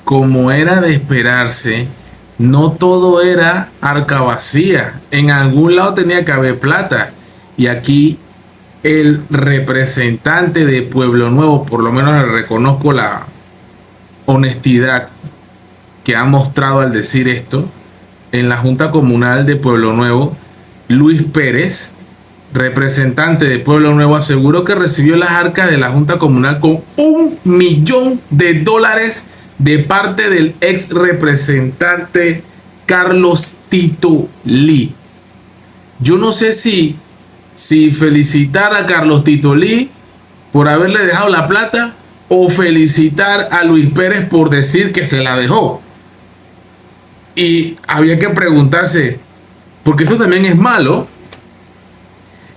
como era de esperarse, no todo era arca vacía. En algún lado tenía que haber plata. Y aquí el representante de Pueblo Nuevo, por lo menos le reconozco la honestidad que ha mostrado al decir esto, en la Junta Comunal de Pueblo Nuevo, Luis Pérez, representante de Pueblo Nuevo, aseguró que recibió las arcas de la Junta Comunal con $1 millón de parte del ex representante Carlos Tito Lee. Yo no sé si felicitar a Carlos Tito Lee por haberle dejado la plata o felicitar a Luis Pérez por decir que se la dejó. Y había que preguntarse, porque esto también es malo.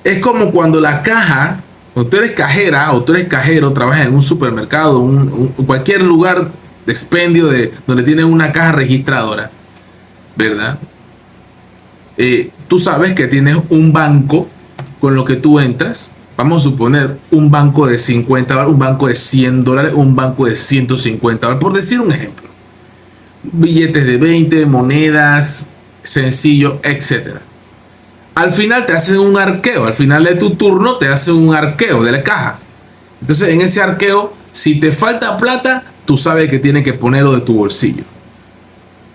Es como cuando la caja, o tú eres cajera, o tú eres cajero, trabajas en un supermercado, cualquier lugar de expendio donde tienen una caja registradora, ¿verdad? Tú sabes que tienes un banco con lo que tú entras. Vamos a suponer un banco de $50, un banco de $100, un banco de $150, por decir un ejemplo. Billetes de 20, monedas, sencillo, etcétera. Al final te hacen un arqueo, al final de tu turno te hacen un arqueo de la caja. Entonces en ese arqueo, si te falta plata, tú sabes que tienes que ponerlo de tu bolsillo.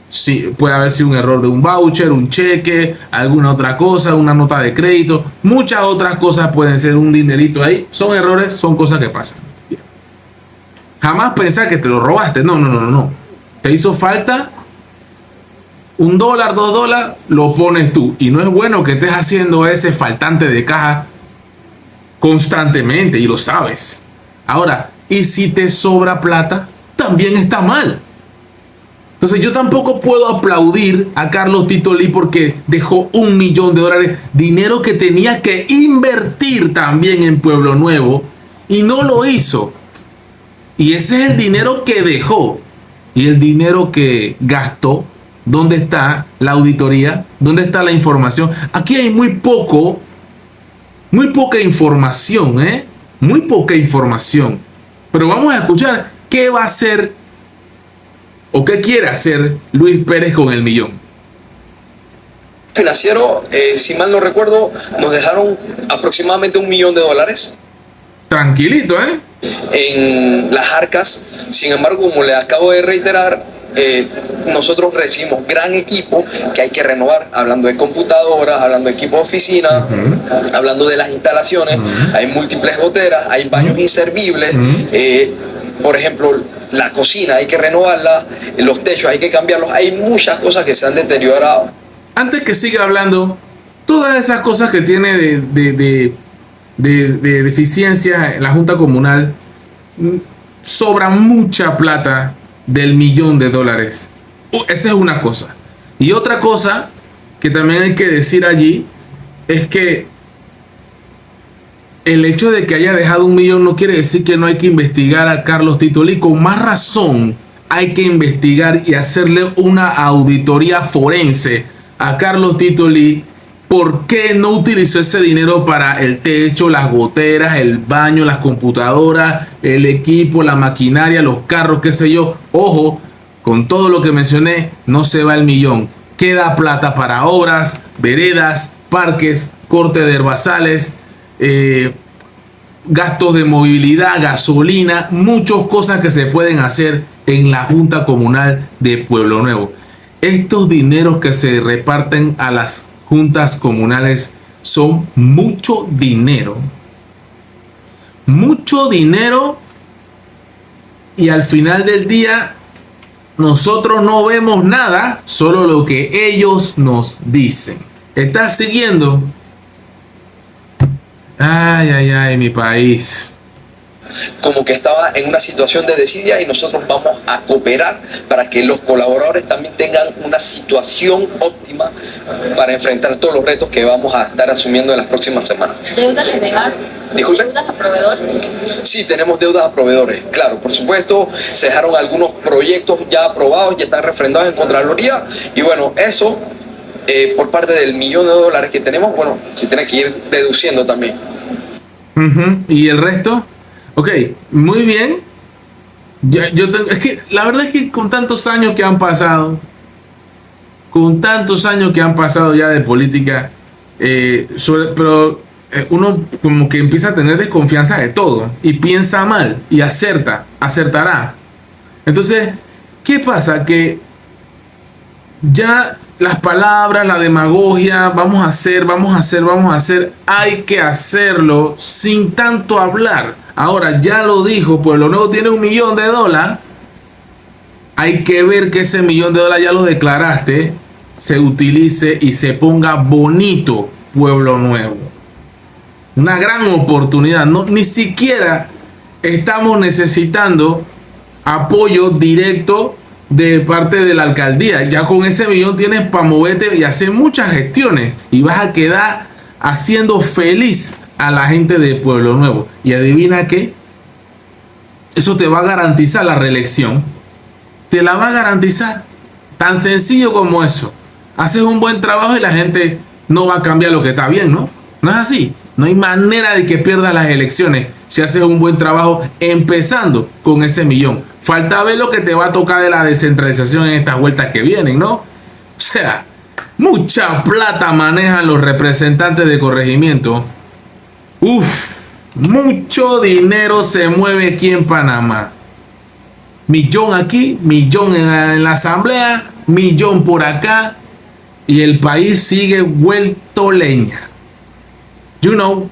Sí, puede haber sido un error de un voucher, un cheque, alguna otra cosa, una nota de crédito, muchas otras cosas pueden ser, un dinerito ahí. Son errores, son cosas que pasan. Bien. Jamás pensar que te lo robaste, no. Te hizo falta $1, $2, lo pones tú. Y no es bueno que estés haciendo ese faltante de caja constantemente, y lo sabes. Ahora, y si te sobra plata, también está mal. Entonces yo tampoco puedo aplaudir a Carlos Tito Lee porque dejó $1 millón, dinero que tenía que invertir también en Pueblo Nuevo, y no lo hizo. Y ese es el dinero que dejó. Y el dinero que gastó, ¿dónde está la auditoría? ¿Dónde está la información? Aquí hay muy poca información, muy poca información. Pero vamos a escuchar qué va a hacer o qué quiere hacer Luis Pérez con el millón. Financiero, si mal no recuerdo, nos dejaron aproximadamente $1 millón. Tranquilito, En las arcas. Sin embargo, como le acabo de reiterar, nosotros recibimos gran equipo que hay que renovar, hablando de computadoras, hablando de equipo de oficina, hablando de las instalaciones. Hay múltiples goteras, hay baños inservibles, por ejemplo, la cocina hay que renovarla, los techos hay que cambiarlos, hay muchas cosas que se han deteriorado. Antes que siga hablando, todas esas cosas que tiene de deficiencia en la Junta Comunal, sobra mucha plata del $1 millón. Esa es una cosa. Y otra cosa que también hay que decir allí es que el hecho de que haya dejado $1 millón no quiere decir que no hay que investigar a Carlos Tito Lee. Con más razón hay que investigar y hacerle una auditoría forense a Carlos Tito Lee. ¿Por qué no utilizó ese dinero para el techo, las goteras, el baño, las computadoras, el equipo, la maquinaria, los carros, qué sé yo? Ojo, con todo lo que mencioné, no se va el $1 millón. Queda plata para obras, veredas, parques, corte de herbazales, gastos de movilidad, gasolina, muchas cosas que se pueden hacer en la Junta Comunal de Pueblo Nuevo. Estos dineros que se reparten a las juntas comunales son mucho dinero, y al final del día nosotros no vemos nada, solo lo que ellos nos dicen. ¿Estás siguiendo? Ay, mi país. Como que estaba en una situación de desidia, y nosotros vamos a cooperar para que los colaboradores también tengan una situación óptima para enfrentar todos los retos que vamos a estar asumiendo en las próximas semanas. ¿Deudas les dejaron? ¿Disculpe? ¿Deudas a proveedores? Sí, tenemos deudas a proveedores, claro, por supuesto. Se dejaron algunos proyectos ya aprobados, ya están refrendados en Contraloría, y bueno, eso por parte del $1 millón que tenemos, bueno, se tiene que ir deduciendo también. ¿Y el resto? Ok, muy bien. Es que la verdad es que con tantos años que han pasado, con tantos años que han pasado ya de política, pero uno como que empieza a tener desconfianza de todo y piensa mal y acertará. Entonces, ¿qué pasa? Que ya las palabras, la demagogia, vamos a hacer, hay que hacerlo sin tanto hablar. Ahora ya lo dijo, Pueblo Nuevo tiene $1.000.000. Hay que ver que ese $1.000.000 ya lo declaraste, se utilice y se ponga bonito Pueblo Nuevo. Una gran oportunidad. No, ni siquiera estamos necesitando apoyo directo de parte de la alcaldía. Ya con ese millón tienes para moverte y hacer muchas gestiones y vas a quedar haciendo feliz a la gente de Pueblo Nuevo. Y adivina qué, eso te va a garantizar la reelección. Te la va a garantizar. Tan sencillo como eso. Haces un buen trabajo y la gente no va a cambiar lo que está bien, ¿no? No es así. No hay manera de que pierdas las elecciones si haces un buen trabajo empezando con ese millón. Falta ver lo que te va a tocar de la descentralización en estas vueltas que vienen, ¿no? O sea, mucha plata manejan los representantes de corregimiento. Uf, mucho dinero se mueve aquí en Panamá. Millón aquí, millón en la asamblea, millón por acá y el país sigue vuelto leña. You know,